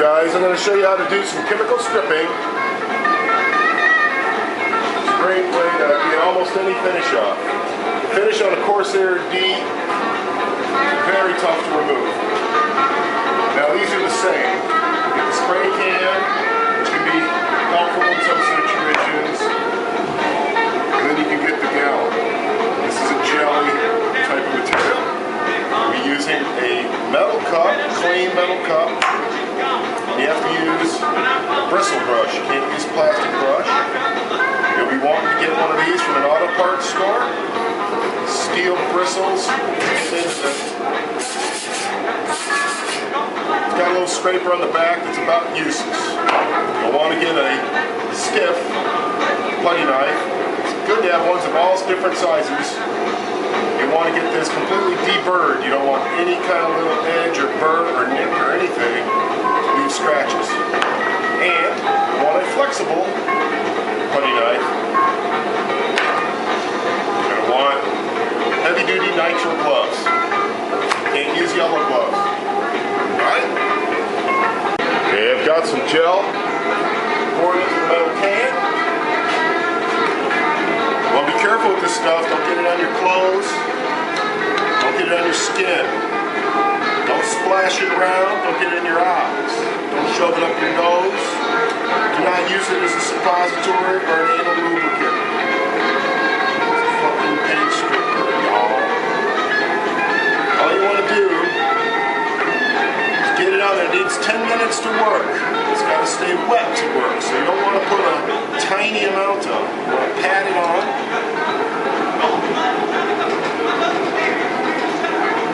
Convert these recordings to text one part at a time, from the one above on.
guys, I'm going to show you how to do some chemical stripping. It's a great way to get almost any finish off. The finish on a Corsair 800D is very tough to remove. Now these are the same. You get the spray can, which can be helpful in some situations, and then you can get the gallon. This is a jelly type of material. We're using a metal cup, clean metal cup. You have to use a bristle brush. You can't use a plastic brush. You'll be wanting to get one of these from an auto parts store. Steel bristles. It's got a little scraper on the back that's about useless. You'll want to get a stiff putty knife. It's good to have ones of all different sizes. You want to get this completely deburred. You don't want any kind of little edge or burr or nick or anything to leave scratches. And you want a flexible putty knife. You're going to want heavy duty nitrile gloves. Can't use yellow gloves. Alright? Okay, I've got some gel poured into the metal can. Well, be careful with this stuff. Don't get it on your clothes. Don't get it on your skin. Don't splash it around. Don't get it in your eyes. Don't shove it up your nose. Do not use it as a suppository or an anal lubricant. It's a fucking paint stripper, y'all. All you want to do is get it on there. It needs 10 minutes to work. It's got to stay wet to work. So you don't want to put a tiny amount on. You want to pat it on.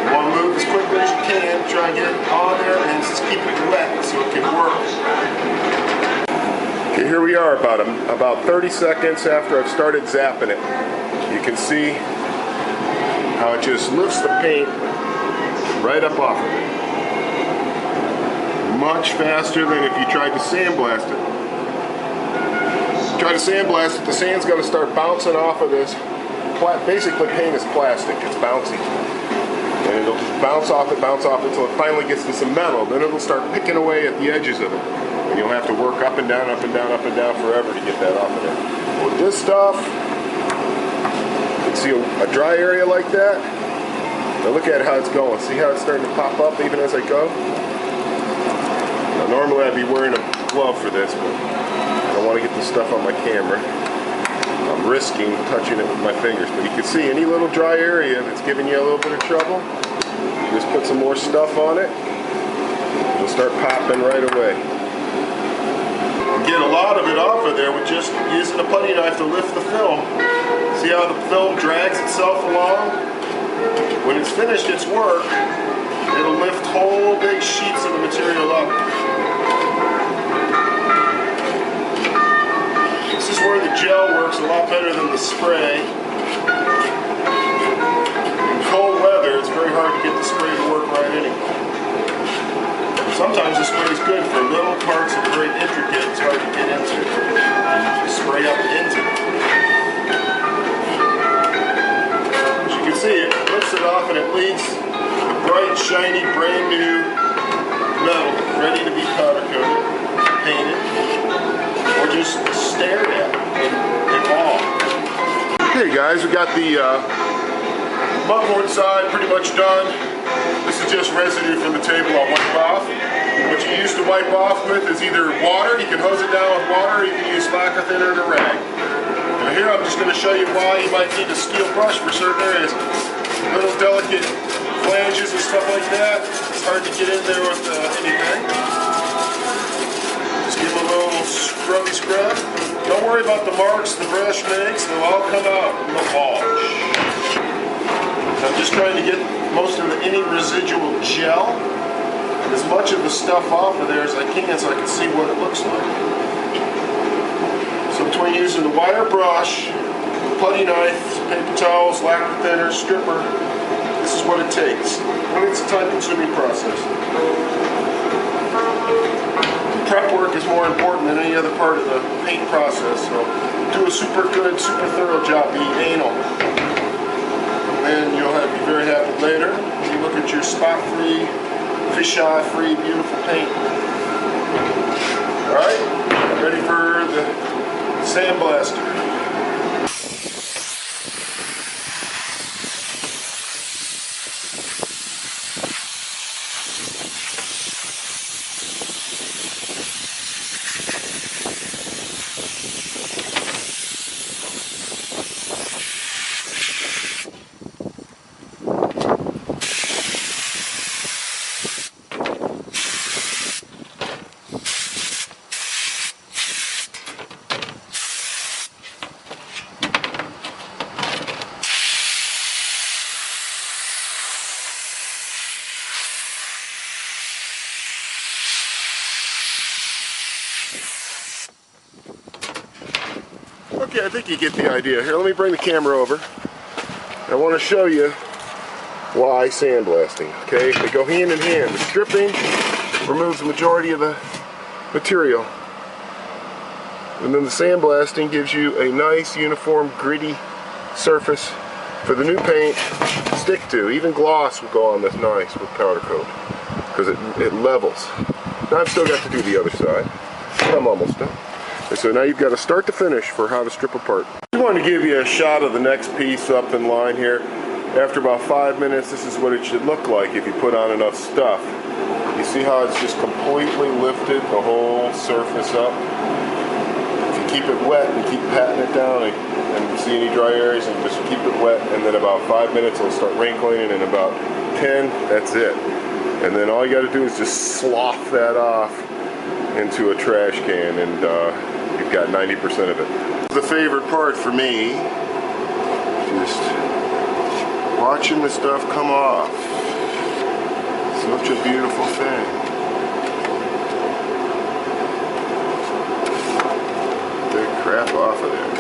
You want to move as quickly as you can. Try and get it on there and just keep it wet so it can work. Okay, here we are about 30 seconds after I've started zapping it. You can see how it just lifts the paint right up off of it. Much faster than if you tried to sandblast it. Try to sandblast it, the sand's got to start bouncing off of this. Basically, paint is plastic, it's bouncy. And it'll bounce off it until it finally gets to some metal. Then it'll start picking away at the edges of it. And you'll have to work up and down, up and down, up and down forever to get that off of there. With this stuff, you can see a dry area like that. Now look at how it's going. See how it's starting to pop up even as I go? Now normally I'd be wearing a glove for this, but I don't want to get the stuff on my camera. I'm risking touching it with my fingers, but you can see any little dry area that's giving you a little bit of trouble, just put some more stuff on it, it'll start popping right away. You get a lot of it off of there with just using a putty knife to lift the film. See how the film drags itself along? When it's finished its work, it'll lift whole big sheets of the material up. This is where the gel works a lot better than the spray. In cold weather, it's very hard to get the spray to work right anyway. Sometimes the spray is good for little parts that are very intricate. It's hard to get into. You spray up into it. As you can see, it lifts it off and it leaves the bright, shiny, brand new metal ready to be powder coated, painted, or just stared at in awe. Hey guys, we got the mugboard side pretty much done. This is just residue from the table I'll wipe off. What you use to wipe off with is either water, you can hose it down with water, or you can use lacquer thinner and a rag. Now here I'm just going to show you why you might need a steel brush for certain areas. Little delicate flanges and stuff like that. It's hard to get in there with anything. Just give them a little scrubby scrub. Don't worry about the marks the brush makes, they'll all come out in the wash. I'm just trying to get most of any residual gel and as much of the stuff off of there as I can so I can see what it looks like. So between using the wire brush, putty knife, paper towels, lacquer thinner, stripper, this is what it takes. And it's a time-consuming process. Prep work is more important than any other part of the paint process, so do a super good, super thorough job, be anal. And you'll be very happy later when you look at your spot-free, fisheye-free, beautiful paint. Alright, ready for the sandblaster. Okay, I think you get the idea. Here, let me bring the camera over. I want to show you why sandblasting. Okay, they go hand in hand. The stripping removes the majority of the material, and then the sandblasting gives you a nice, uniform, gritty surface for the new paint to stick to. Even gloss will go on this nice with powder coat because it levels. Now I've still got to do the other side, but I'm almost done. And so now you've got to start to finish for how to strip apart. I just wanted to give you a shot of the next piece up in line here. After about 5 minutes, this is what it should look like if you put on enough stuff. You see how it's just completely lifted the whole surface up? If you keep it wet and keep patting it down and see any dry areas and just keep it wet, and then about 5 minutes it'll start wrinkling, and in about 10, that's it. And then all you got to do is just slough that off into a trash can, and you've got 90% of it. The favorite part for me, just watching the stuff come off. Such a beautiful thing. Get the crap off of there.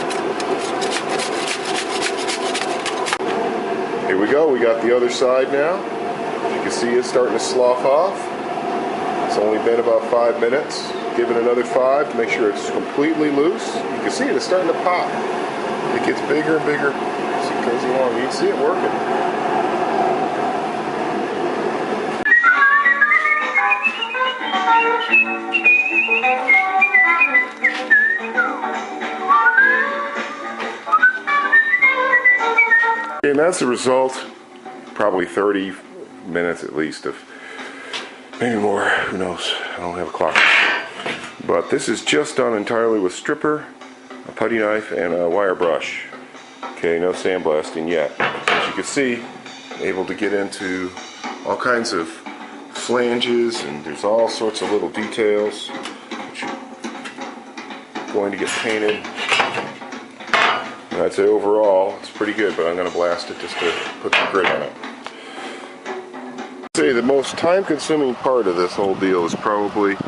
Here we go, we got the other side now. You can see it's starting to slough off. It's only been about 5 minutes. Give it another 5 to make sure it's completely loose. You can see it's starting to pop. It gets bigger and bigger as it goes along. You can see it working. And that's the result. Probably 30 minutes at least of, maybe more, who knows, I don't have a clock. But this is just done entirely with stripper, a putty knife, and a wire brush. Okay, no sandblasting yet. As you can see, able to get into all kinds of flanges, and there's all sorts of little details which are going to get painted. And I'd say overall it's pretty good, but I'm going to blast it just to put some grit on it. I'd say the most time-consuming part of this whole deal is probably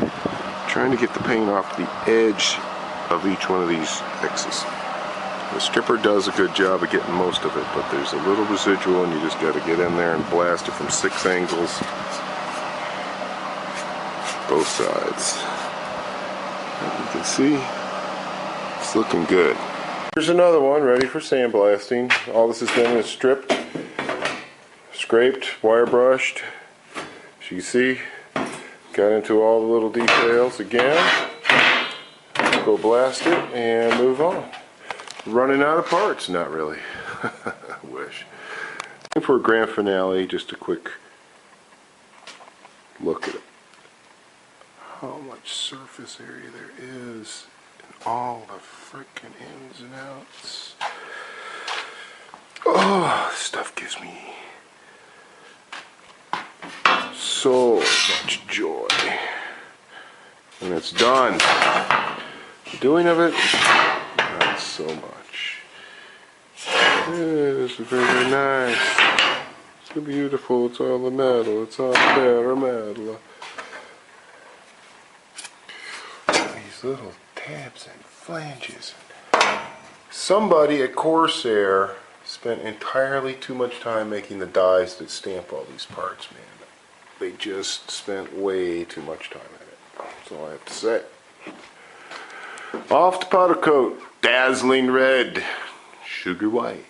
trying to get the paint off the edge of each one of these X's. The stripper does a good job of getting most of it, but there's a little residual, and you just got to get in there and blast it from 6 angles, both sides. You can see it's looking good. Here's another one ready for sandblasting. All this has been is stripped, scraped, wire brushed. As you can see, got into all the little details again. Go blast it and move on. Running out of parts? Not really. I wish. For a grand finale, just a quick look at how much surface area there is and all the freaking ins and outs. Oh, this stuff gives me so much joy. And it's done. The doing of it, not so much. Yeah, this is very, very nice. It's so beautiful. It's all the metal. It's all metal. These little tabs and flanges. Somebody at Corsair spent entirely too much time making the dies that stamp all these parts, man. They just spent way too much time at it. That's all I have to say. Off the powder coat, dazzling red, sugar white.